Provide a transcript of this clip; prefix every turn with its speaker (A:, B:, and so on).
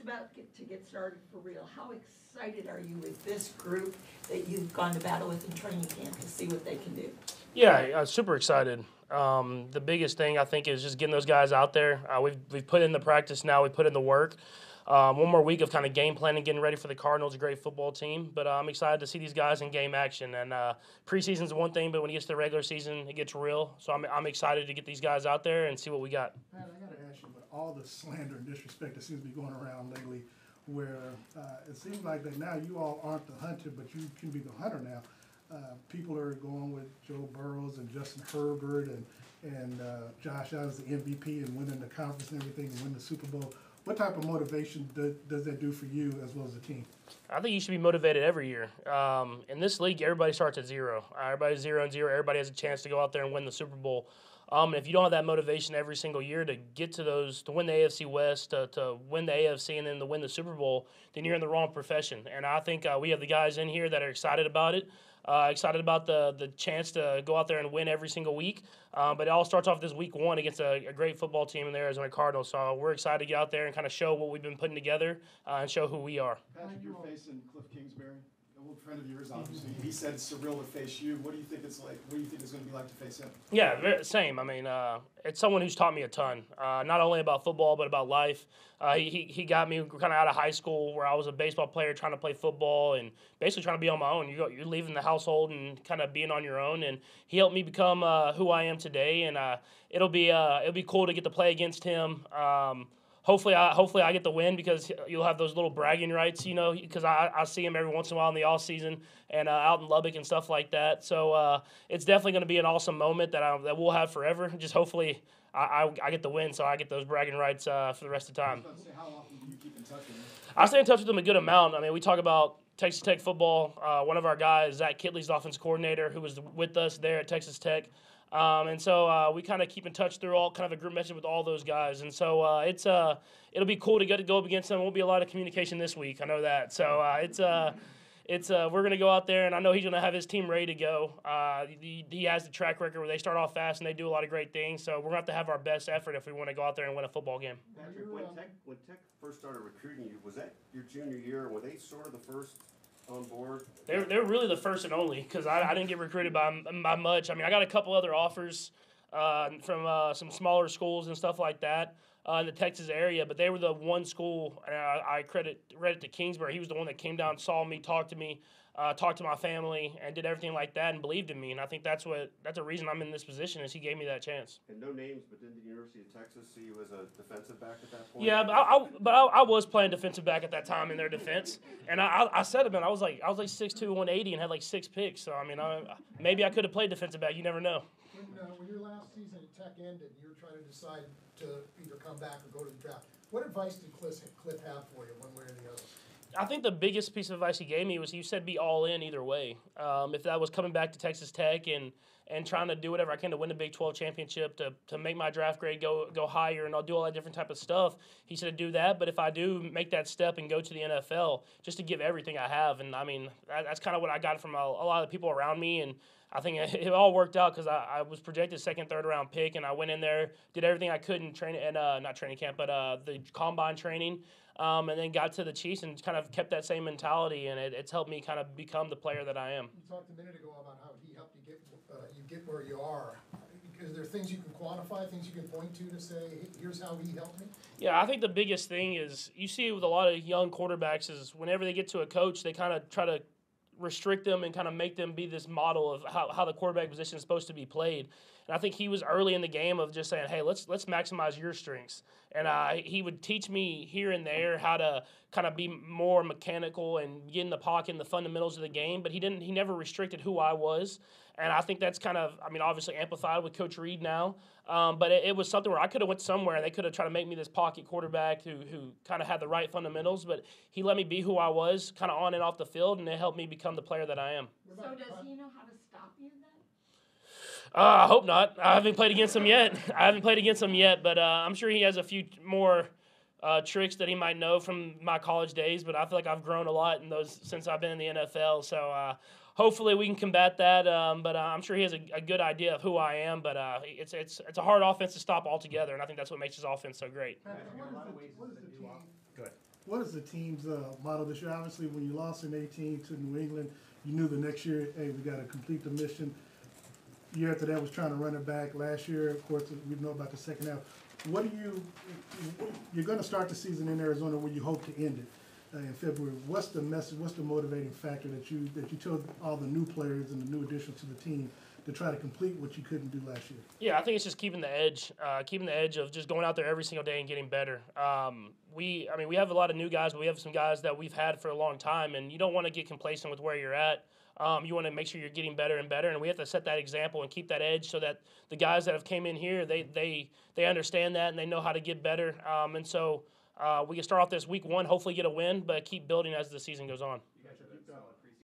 A: about to get started for real. How excited are you with this group that you've gone to battle with in training camp to see what they can do?
B: Yeah, super excited. The biggest thing I think is just getting those guys out there. We've put in the practice now. We put in the work. One more week of kind of game planning, getting ready for the Cardinals, a great football team. But I'm excited to see these guys in game action. And preseason's one thing, but when it gets to the regular season, it gets real. So I'm excited to get these guys out there and see what we got.
C: Pat, I got to ask you, with all the slander and disrespect that seems to be going around lately, where it seems like that now you all aren't the hunter, but you can be the hunter now. People are going with Joe Burrows and Justin Herbert and Josh Allen as the MVP and winning the conference and everything and win the Super Bowl. What type of motivation does that do for you as well as the team?
B: I think you should be motivated every year. In this league, everybody starts at 0. Everybody's 0-0. Everybody has a chance to go out there and win the Super Bowl. And if you don't have that motivation every single year to get to those, to win the AFC West, to win the AFC, and then to win the Super Bowl, then you're in the wrong profession. And I think we have the guys in here that are excited about it. Excited about the chance to go out there and win every single week. But it all starts off this week 1 against a great football team in the Arizona Cardinals. So we're excited to get out there and kind of show what we've been putting together and show who we are.
D: Patrick, you're facing Cliff Kingsbury, an old friend of yours, obviously. He said it's surreal to face you. What do you think it's like? What do you think it's going to be like to face him?
B: Yeah, same. I mean, it's someone who's taught me a ton, not only about football but about life. He got me kind of out of high school where I was a baseball player trying to play football and basically trying to be on my own. You're leaving the household and kind of being on your own, and he helped me become who I am today. And it'll be cool to get to play against him. Hopefully I get the win because you'll have those little bragging rights, because I see him every once in a while in the off season and out in Lubbock and stuff like that. So it's definitely going to be an awesome moment that we'll have forever. Just hopefully I get the win, so I get those bragging rights for the rest of the time.
D: I was about to say, how often do you keep in touch with him?
B: I stay in touch with him a good amount. I mean, we talk about Texas Tech football. One of our guys, Zach Kitley's the offensive coordinator, who was with us there at Texas Tech. And so we kind of keep in touch through all kind of a group message with all those guys. And so it'll be cool to get to go up against them. There won't be a lot of communication this week. I know that. So we're going to go out there, and I know he's going to have his team ready to go. He has the track record where they start off fast and they do a lot of great things. So we're going to have to have our best effort if we want to go out there and win a football game.
E: Patrick, when Tech first started recruiting you, was that your junior year? Were they sort of the first on board?
B: They're really the first and only because I didn't get recruited by much. I mean, I got a couple other offers from some smaller schools and stuff like that in the Texas area, but they were the one school, and I read it to Kingsbury. He was the one that came down, saw me, talked to me, talked to my family, and did everything like that and believed in me. And I think that's a reason I'm in this position is he gave me that chance.
E: And no names, but didn't the University of Texas see you as a defensive back at that point?
B: Yeah, but I was playing defensive back at that time in their defense, and I said it, man. I was like 6'2", 180, and had like 6 picks. So I mean, maybe I could have played defensive back. You never know.
F: When your last season at Tech ended, you were trying to decide to either come back or go to the draft. What advice did Cliff have for you, one way or the other?
B: I think the biggest piece of advice he gave me was he said be all in either way. If that was coming back to Texas Tech and trying to do whatever I can to win the Big 12 championship, to make my draft grade go higher, and I'll do all that different type of stuff. He said do that, but if I do make that step and go to the NFL, just to give everything I have. And I mean, that's kind of what I got from a lot of the people around me, and I think it all worked out because I was projected 2nd, 3rd round pick, and I went in there, did everything I could in not training camp, but the combine training, and then got to the Chiefs and kind of kept that same mentality, and it's helped me kind of become the player that I am.
F: You talked a minute ago about how he helped you get where you are. Is there things you can quantify, things you can point to say, hey, here's how he helped me?
B: Yeah, I think the biggest thing is you see with a lot of young quarterbacks is whenever they get to a coach, they kind of try to restrict them and kind of make them be this model of how the quarterback position is supposed to be played. And I think he was early in the game of just saying, hey, let's maximize your strengths. And he would teach me here and there how to kind of be more mechanical and get in the pocket and the fundamentals of the game, but he never restricted who I was. And I think that's kind of, I mean, obviously amplified with Coach Reid now. But it was something where I could have went somewhere and they could have tried to make me this pocket quarterback who kind of had the right fundamentals. But he let me be who I was kind of on and off the field, and it helped me become the player that I am.
A: So does he know how to stop you then?
B: I hope not. I haven't played against him yet. But I'm sure he has a few more tricks that he might know from my college days. But I feel like I've grown a lot in those since I've been in the NFL. So hopefully we can combat that. But I'm sure he has a good idea of who I am. But it's a
C: what is the team's motto this year? Obviously, when you lost in 18 to New England, you knew the next year, hey, we got to complete the mission. Year after that was trying to run it back. Last year, of course, we know about the second half. What do you're going to start the season in Arizona where you hope to end it in February. What's the message, what's the motivating factor that you told all the new players and the new additions to the team to try to complete what you couldn't do last year?
B: Yeah, I think it's just keeping the edge of just going out there every single day and getting better. We have a lot of new guys, but we have some guys that we've had for a long time, and you don't want to get complacent with where you're at. You want to make sure you're getting better and better, and we have to set that example and keep that edge so that the guys that have came in here, they understand that and they know how to get better. And so we can start off this week one, hopefully get a win, but keep building as the season goes on.